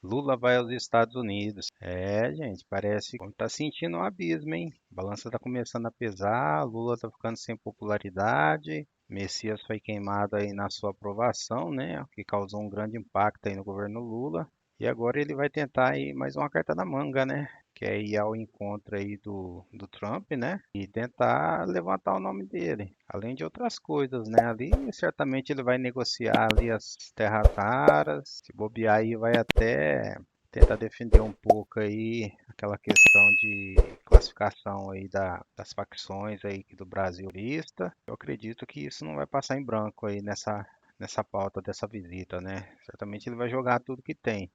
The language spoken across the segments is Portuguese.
Lula vai aos Estados Unidos. É, gente, parece que tá sentindo um abismo, hein? A balança tá começando a pesar, Lula tá ficando sem popularidade, Messias foi queimado aí na sua aprovação, né? O que causou um grande impacto aí no governo Lula. E agora ele vai tentar aí mais uma carta na manga, né? Que é ir ao encontro aí do Trump, né? E tentar levantar o nome dele. Além de outras coisas, né? Ali certamente ele vai negociar ali as terras raras. Se bobear aí vai até tentar defender um pouco aí aquela questão de classificação aí das facções aí do Brasil lista. Eu acredito que isso não vai passar em branco aí nessa pauta dessa visita, né? Certamente ele vai jogar tudo que tem,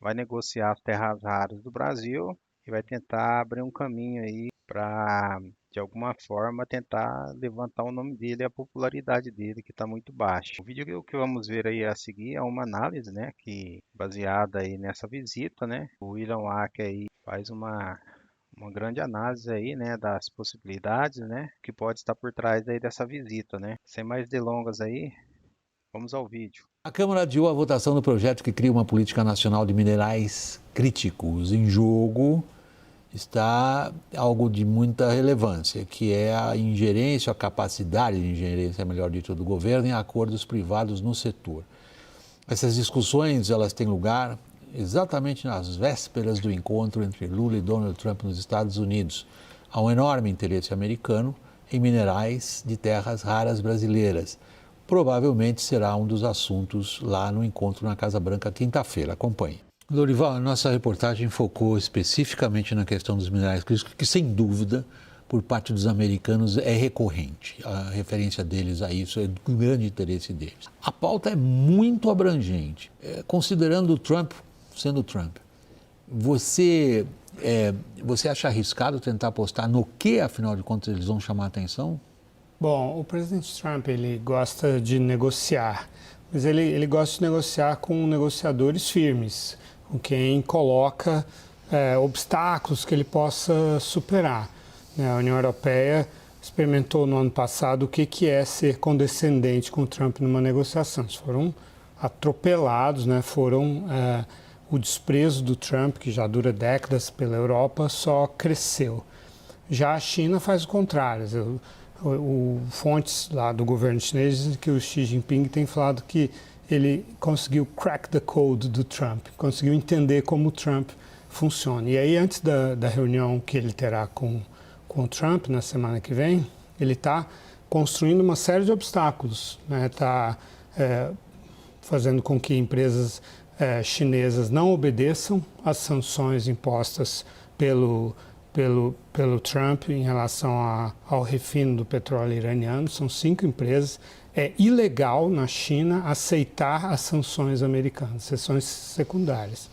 vai negociar as terras raras do Brasil e vai tentar abrir um caminho aí para, de alguma forma, tentar levantar o nome dele e a popularidade dele, que está muito baixa. O vídeo que vamos ver aí a seguir é uma análise, né, que baseada aí nessa visita, né, o William Wack aí faz uma grande análise aí, né, das possibilidades, né, que pode estar por trás aí dessa visita, né. Sem mais delongas aí, vamos ao vídeo. A Câmara adiou a votação do projeto que cria uma política nacional de minerais críticos. Em jogo está algo de muita relevância, que é a ingerência, a capacidade de ingerência, melhor dito, do governo em acordos privados no setor. Essas discussões elas têm lugar exatamente nas vésperas do encontro entre Lula e Donald Trump nos Estados Unidos. Há um enorme interesse americano em minerais de terras raras brasileiras. Provavelmente será um dos assuntos lá no encontro na Casa Branca quinta-feira. Acompanhe. Lorival, a nossa reportagem focou especificamente na questão dos minerais críticos, que sem dúvida, por parte dos americanos, é recorrente. A referência deles a isso é do grande interesse deles. A pauta é muito abrangente. Considerando o Trump, sendo Trump, você acha arriscado tentar apostar no que, afinal de contas, eles vão chamar a atenção? Bom, o presidente Trump, ele gosta de negociar, mas ele gosta de negociar com negociadores firmes, com quem coloca obstáculos que ele possa superar. A União Europeia experimentou no ano passado o que é ser condescendente com o Trump numa negociação. Eles foram atropelados, o desprezo do Trump, que já dura décadas pela Europa, só cresceu. Já a China faz o contrário. Fontes lá do governo chinês dizem que o Xi Jinping tem falado que ele conseguiu crack the code do Trump, conseguiu entender como o Trump funciona. E aí, antes da reunião que ele terá com o Trump na semana que vem, ele está construindo uma série de obstáculos, né? Está fazendo com que empresas chinesas não obedeçam às sanções impostas pelo Trump em relação ao refino do petróleo iraniano. São 5 empresas. É ilegal na China aceitar as sanções americanas, sanções secundárias.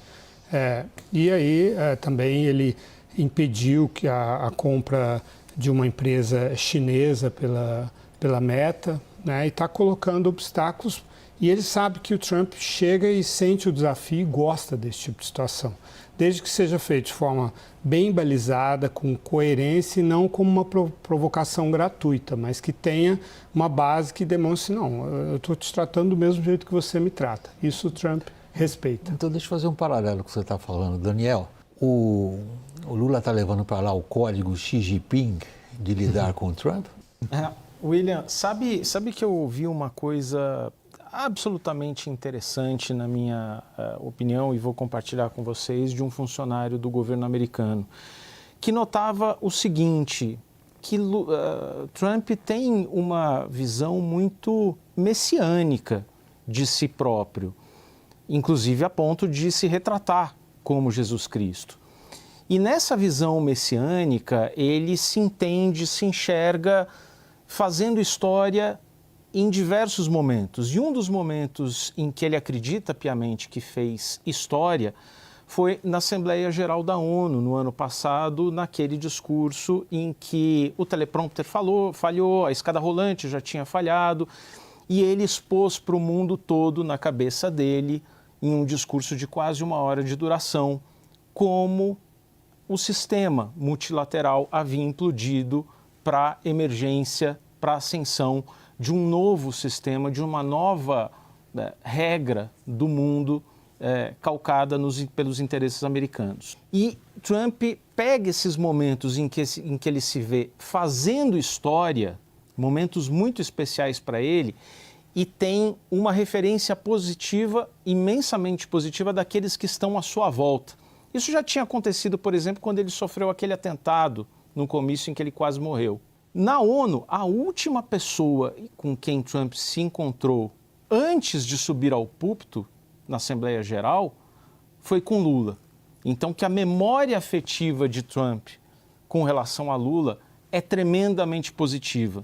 E aí também ele impediu que a compra de uma empresa chinesa pela Meta, né, e está colocando obstáculos. E ele sabe que o Trump chega e sente o desafio e gosta desse tipo de situação, desde que seja feito de forma bem balizada, com coerência e não como uma provocação gratuita, mas que tenha uma base que demonstre, não, eu estou te tratando do mesmo jeito que você me trata. Isso o Trump respeita. Então deixa eu fazer um paralelo com o que você está falando. Daniel, o Lula está levando para lá o código Xi Jinping de lidar com o Trump? William, sabe que eu ouvi uma coisa absolutamente interessante, na minha opinião, e vou compartilhar com vocês, de um funcionário do governo americano, que notava o seguinte, que Trump tem uma visão muito messiânica de si próprio, inclusive a ponto de se retratar como Jesus Cristo. E nessa visão messiânica, ele se entende, se enxerga fazendo história em diversos momentos. E um dos momentos em que ele acredita piamente que fez história foi na Assembleia Geral da ONU, no ano passado, naquele discurso em que o teleprompter falhou, a escada rolante já tinha falhado, e ele expôs para o mundo todo, na cabeça dele, em um discurso de quase 1 hora de duração, como o sistema multilateral havia implodido para a emergência, para a ascensão de um novo sistema, de uma nova regra do mundo calcada pelos interesses americanos. E Trump pega esses momentos em que ele se vê fazendo história, momentos muito especiais para ele, e tem uma referência positiva, imensamente positiva, daqueles que estão à sua volta. Isso já tinha acontecido, por exemplo, quando ele sofreu aquele atentado no comício em que ele quase morreu. Na ONU, a última pessoa com quem Trump se encontrou antes de subir ao púlpito, na Assembleia Geral, foi com Lula. Então, que a memória afetiva de Trump com relação a Lula é tremendamente positiva.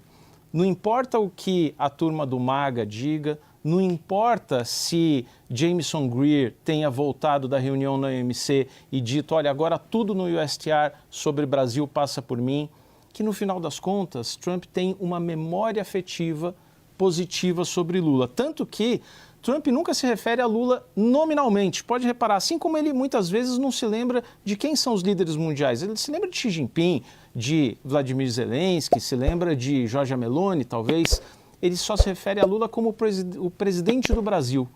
Não importa o que a turma do MAGA diga, não importa se Jameson Greer tenha voltado da reunião na OMC e dito, olha, agora tudo no USTR sobre Brasil passa por mim, que no final das contas, Trump tem uma memória afetiva positiva sobre Lula. Tanto que Trump nunca se refere a Lula nominalmente. Pode reparar, assim como ele muitas vezes não se lembra de quem são os líderes mundiais. Ele se lembra de Xi Jinping, de Vladimir Zelensky, se lembra de Giorgia Meloni, talvez. Ele só se refere a Lula como o presidente do Brasil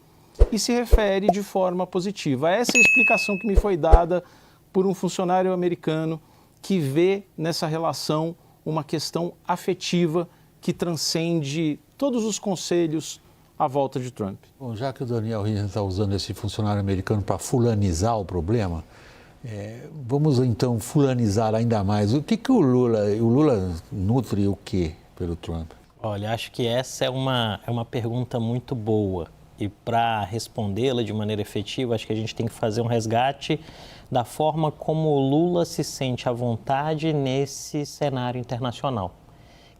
e se refere de forma positiva. Essa é a explicação que me foi dada por um funcionário americano que vê nessa relação uma questão afetiva que transcende todos os conselhos à volta de Trump. Bom, já que o Daniel Rienzi está usando esse funcionário americano para fulanizar o problema, vamos então fulanizar ainda mais. O que o Lula nutre o quê pelo Trump? Olha, acho que essa é uma pergunta muito boa e para respondê-la de maneira efetiva, acho que a gente tem que fazer um resgate da forma como o Lula se sente à vontade nesse cenário internacional.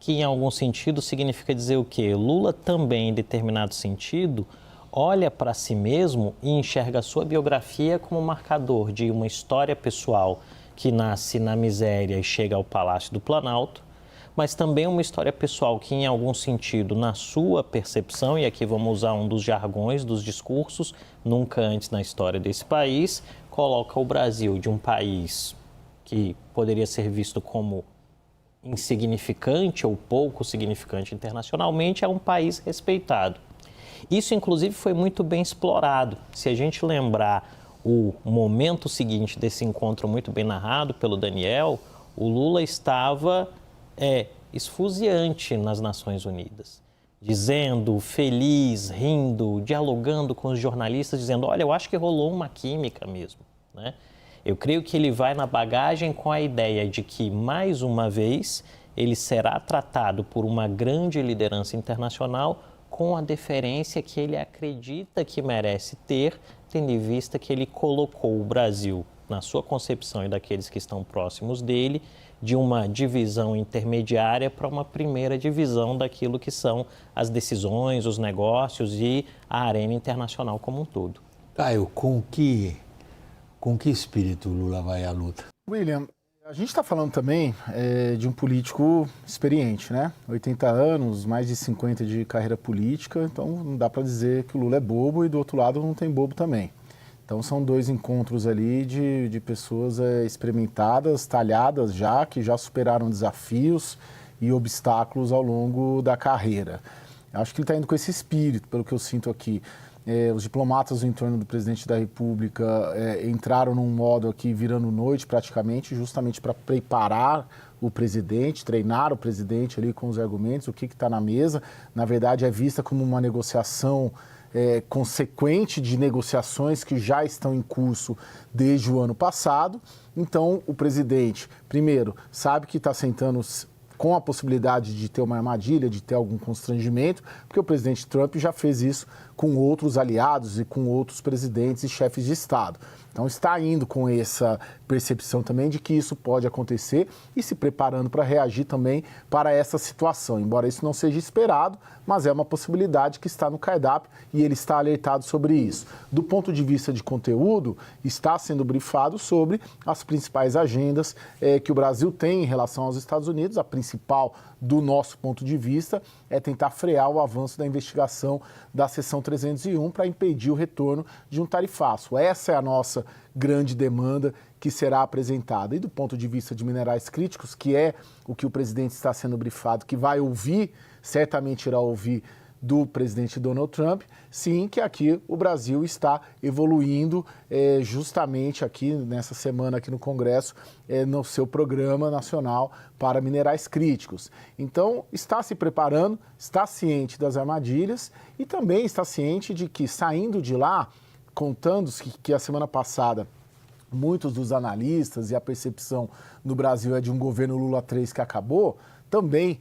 Que em algum sentido significa dizer o quê? Lula também, em determinado sentido, olha para si mesmo e enxerga a sua biografia como marcador de uma história pessoal que nasce na miséria e chega ao Palácio do Planalto, mas também uma história pessoal que, em algum sentido, na sua percepção, e aqui vamos usar um dos jargões dos discursos, nunca antes na história desse país, coloca o Brasil de um país que poderia ser visto como insignificante ou pouco significante internacionalmente, é um país respeitado. Isso, inclusive, foi muito bem explorado. Se a gente lembrar o momento seguinte desse encontro muito bem narrado pelo Daniel, o Lula estava esfuziante nas Nações Unidas, dizendo, feliz, rindo, dialogando com os jornalistas, dizendo, olha, eu acho que rolou uma química mesmo, né? Eu creio que ele vai na bagagem com a ideia de que, mais uma vez, ele será tratado por uma grande liderança internacional com a deferência que ele acredita que merece ter, tendo em vista que ele colocou o Brasil, na sua concepção e daqueles que estão próximos dele, de uma divisão intermediária para uma primeira divisão daquilo que são as decisões, os negócios e a arena internacional como um todo. Caio, com que espírito Lula vai à luta? William, a gente está falando também de um político experiente, né? 80 anos, mais de 50 de carreira política, então não dá para dizer que o Lula é bobo e do outro lado não tem bobo também. Então são dois encontros ali de pessoas experimentadas, talhadas já, que já superaram desafios e obstáculos ao longo da carreira. Acho que ele está indo com esse espírito, pelo que eu sinto aqui. Os diplomatas no entorno do presidente da República entraram num modo aqui virando noite praticamente, justamente para preparar o presidente, treinar o presidente ali com os argumentos, o que está na mesa. Na verdade, é vista como uma negociação consequente de negociações que já estão em curso desde o ano passado. Então, o presidente, primeiro, sabe que está sentando com a possibilidade de ter uma armadilha, de ter algum constrangimento, porque o presidente Trump já fez isso com outros aliados e com outros presidentes e chefes de Estado. Então está indo com essa percepção também de que isso pode acontecer e se preparando para reagir também para essa situação. Embora isso não seja esperado, mas é uma possibilidade que está no cardápio e ele está alertado sobre isso. Do ponto de vista de conteúdo, está sendo brifado sobre as principais agendas que o Brasil tem em relação aos Estados Unidos. A principal, do nosso ponto de vista, é tentar frear o avanço da investigação da seção 301 para impedir o retorno de um tarifaço. Essa é a nossa grande demanda que será apresentada. E do ponto de vista de minerais críticos, que é o que o presidente está sendo brifado, que vai ouvir, certamente irá ouvir do presidente Donald Trump, sim, que aqui o Brasil está evoluindo justamente aqui nessa semana aqui no Congresso, no seu Programa Nacional para Minerais Críticos. Então, está se preparando, está ciente das armadilhas e também está ciente de que, saindo de lá, contando que a semana passada muitos dos analistas e a percepção no Brasil é de um governo Lula 3 que acabou, também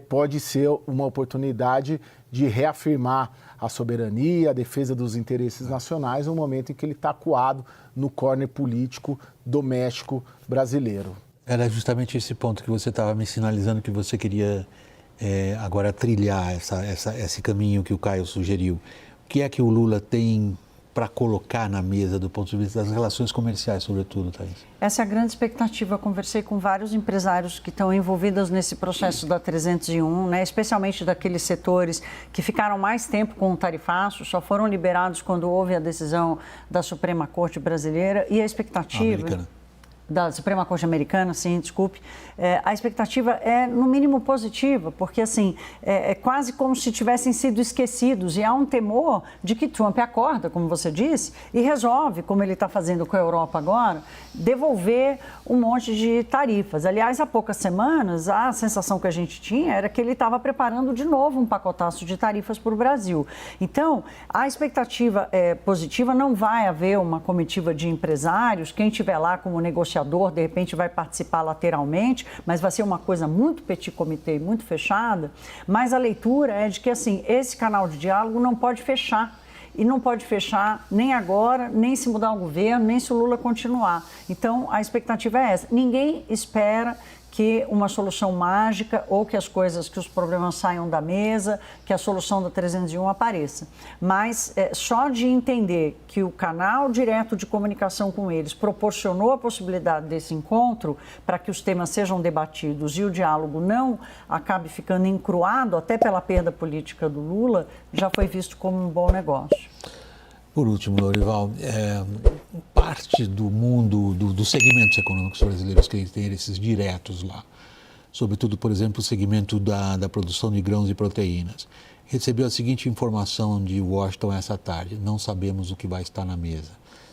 pode ser uma oportunidade de reafirmar a soberania, a defesa dos interesses nacionais, no momento em que ele está acuado no corner político doméstico brasileiro. Era justamente esse ponto que você estava me sinalizando que você queria agora trilhar esse caminho que o Caio sugeriu. O que é que o Lula tem para colocar na mesa do ponto de vista das relações comerciais, sobretudo, Thaís? Essa é a grande expectativa. Eu conversei com vários empresários que estão envolvidos nesse processo da 301, né? Especialmente daqueles setores que ficaram mais tempo com o tarifaço, só foram liberados quando houve a decisão da Suprema Corte Brasileira e a expectativa... Da Suprema Corte Americana, sim, desculpe. A expectativa é, no mínimo, positiva, porque, assim, é quase como se tivessem sido esquecidos e há um temor de que Trump acorda, como você disse, e resolve, como ele está fazendo com a Europa agora, devolver um monte de tarifas. Aliás, há poucas semanas, a sensação que a gente tinha era que ele estava preparando de novo um pacotaço de tarifas para o Brasil. Então, a expectativa é positiva, não vai haver uma comitiva de empresários, quem estiver lá como negociador, de repente vai participar lateralmente, mas vai ser uma coisa muito petit comité, muito fechada, mas a leitura é de que, assim, esse canal de diálogo não pode fechar. E não pode fechar nem agora, nem se mudar o governo, nem se o Lula continuar. Então, a expectativa é essa. Ninguém espera que uma solução mágica ou que os problemas saiam da mesa, que a solução da 301 apareça. Mas só de entender que o canal direto de comunicação com eles proporcionou a possibilidade desse encontro para que os temas sejam debatidos e o diálogo não acabe ficando encruado até pela perda política do Lula, já foi visto como um bom negócio. Por último, Lorival, parte do mundo, dos segmentos econômicos brasileiros que têm esses diretos lá, sobretudo, por exemplo, o segmento da produção de grãos e proteínas, recebeu a seguinte informação de Washington essa tarde: não sabemos o que vai estar na mesa.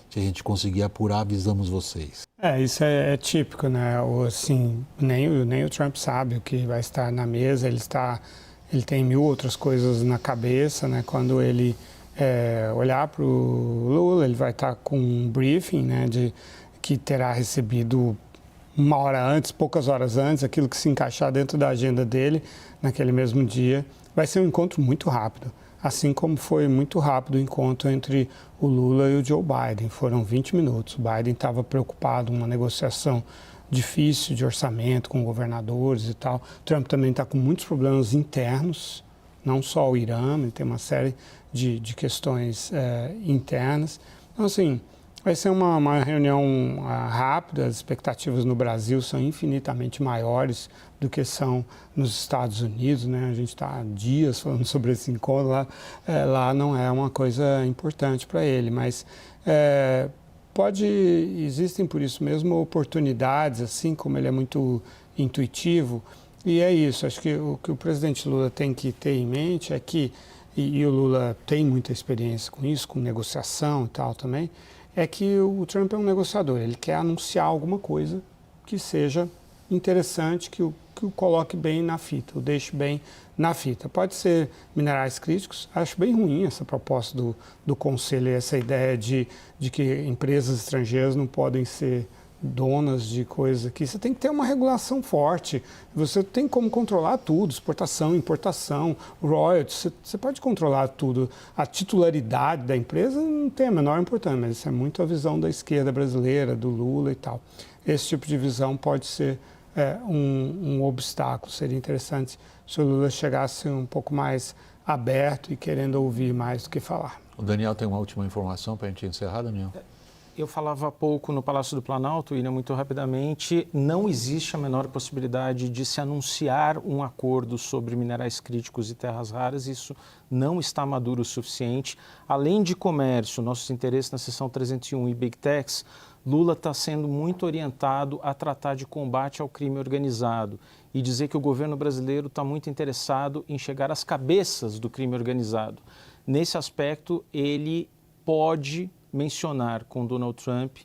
Se a gente conseguir apurar, avisamos vocês. Isso é típico, né? Assim, nem o Trump sabe o que vai estar na mesa, ele tem mil outras coisas na cabeça, né? Quando ele olhar para o Lula, ele vai estar com um briefing, né, que terá recebido uma hora antes, poucas horas antes, aquilo que se encaixar dentro da agenda dele naquele mesmo dia. Vai ser um encontro muito rápido, assim como foi muito rápido o encontro entre o Lula e o Joe Biden. Foram 20 minutos. O Biden estava preocupado com uma negociação difícil de orçamento com governadores e tal. O Trump também está com muitos problemas internos, não só o Irã, ele tem uma série de questões internas. Então, assim, vai ser uma reunião rápida, as expectativas no Brasil são infinitamente maiores do que são nos Estados Unidos, né? A gente está há dias falando sobre esse encontro, lá não é uma coisa importante para ele, mas existem por isso mesmo oportunidades, assim como ele é muito intuitivo, e é isso. Acho que o que o presidente Lula tem que ter em mente é que, e o Lula tem muita experiência com isso, com negociação e tal também, é que o Trump é um negociador. Ele quer anunciar alguma coisa que seja interessante, que o coloque bem na fita, o deixe bem na fita. Pode ser minerais críticos. Acho bem ruim essa proposta do Conselho, essa ideia de que empresas estrangeiras não podem ser donas de coisas aqui. Você tem que ter uma regulação forte. Você tem como controlar tudo, exportação, importação, royalties. Você pode controlar tudo. A titularidade da empresa não tem a menor importância, mas isso é muito a visão da esquerda brasileira, do Lula e tal. Esse tipo de visão pode ser um obstáculo. Seria interessante se o Lula chegasse um pouco mais aberto e querendo ouvir mais do que falar. O Daniel tem uma última informação para a gente encerrar, Daniel? Eu falava há pouco no Palácio do Planalto, William, muito rapidamente, não existe a menor possibilidade de se anunciar um acordo sobre minerais críticos e terras raras, isso não está maduro o suficiente. Além de comércio, nossos interesses na seção 301 e Big Techs, Lula está sendo muito orientado a tratar de combate ao crime organizado. e dizer que o governo brasileiro está muito interessado em chegar às cabeças do crime organizado. Nesse aspecto, ele pode mencionar com Donald Trump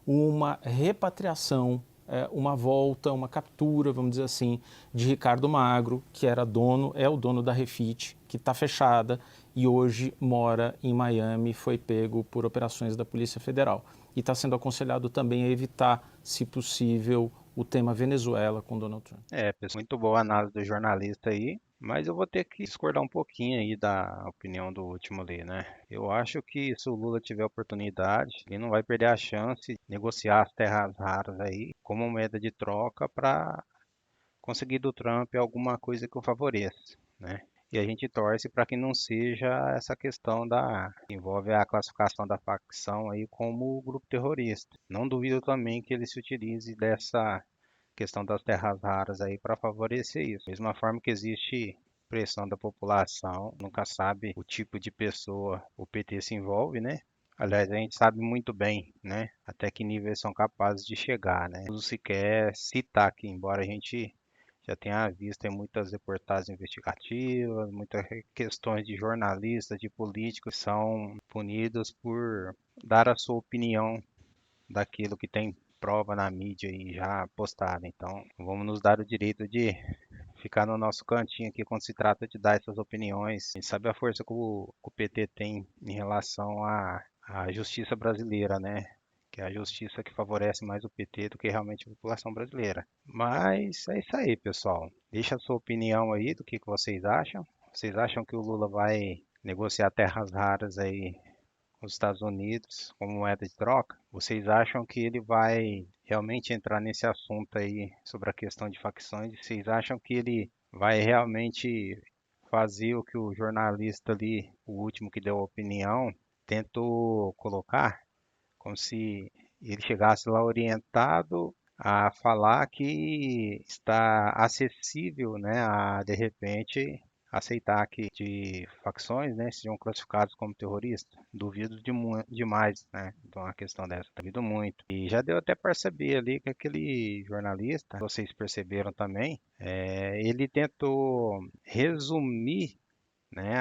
uma repatriação, uma volta, uma captura, vamos dizer assim, de Ricardo Magro, que é o dono da Refit, que está fechada e hoje mora em Miami, foi pego por operações da Polícia Federal. E está sendo aconselhado também a evitar, se possível, o tema Venezuela com Donald Trump. Pessoal, muito boa a análise do jornalista aí, mas eu vou ter que discordar um pouquinho aí da opinião do último ali, né? Eu acho que se o Lula tiver oportunidade, ele não vai perder a chance de negociar as terras raras aí como moeda de troca para conseguir do Trump alguma coisa que o favoreça, né? E a gente torce para que não seja essa questão que envolve a classificação da facção aí como grupo terrorista. Não duvido também que ele se utilize dessa questão das terras raras aí para favorecer isso. Da mesma forma que existe pressão da população, nunca sabe o tipo de pessoa o PT se envolve, né? Aliás, a gente sabe muito bem, né, até que nível eles são capazes de chegar, né? Não se quer citar aqui, embora a gente já tenha visto em muitas reportagens investigativas, muitas questões de jornalistas, de políticos que são punidos por dar a sua opinião daquilo que tem prova na mídia e já postada. Então, vamos nos dar o direito de ficar no nosso cantinho aqui quando se trata de dar essas opiniões. A gente sabe a força que o PT tem em relação à justiça brasileira, né? Que é a justiça que favorece mais o PT do que realmente a população brasileira. Mas é isso aí, pessoal. Deixa a sua opinião aí do que vocês acham. Vocês acham que o Lula vai negociar terras raras aí com os Estados Unidos como moeda de troca? Vocês acham que ele vai realmente entrar nesse assunto aí sobre a questão de facções? Vocês acham que ele vai realmente fazer o que o jornalista ali, o último que deu a opinião, tentou colocar? Como se ele chegasse lá orientado a falar que está acessível, né, a de repente aceitar que de facções, né, sejam classificados como terroristas. Duvido demais, né, de uma questão dessa. Duvido muito. E já deu até para perceber ali que aquele jornalista, vocês perceberam também, ele tentou resumir, né,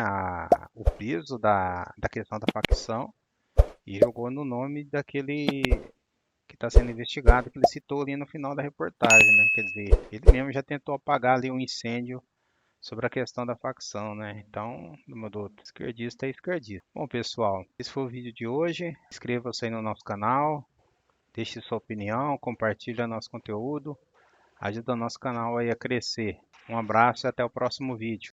o peso da questão da facção e jogou no nome daquele que está sendo investigado, que ele citou ali no final da reportagem, né? Quer dizer, ele mesmo já tentou apagar ali um incêndio sobre a questão da facção, né? Então, meu doutor, esquerdista é esquerdista. Bom, pessoal, esse foi o vídeo de hoje. Inscreva-se aí no nosso canal, deixe sua opinião, compartilhe nosso conteúdo, ajuda o nosso canal aí a crescer. Um abraço e até o próximo vídeo.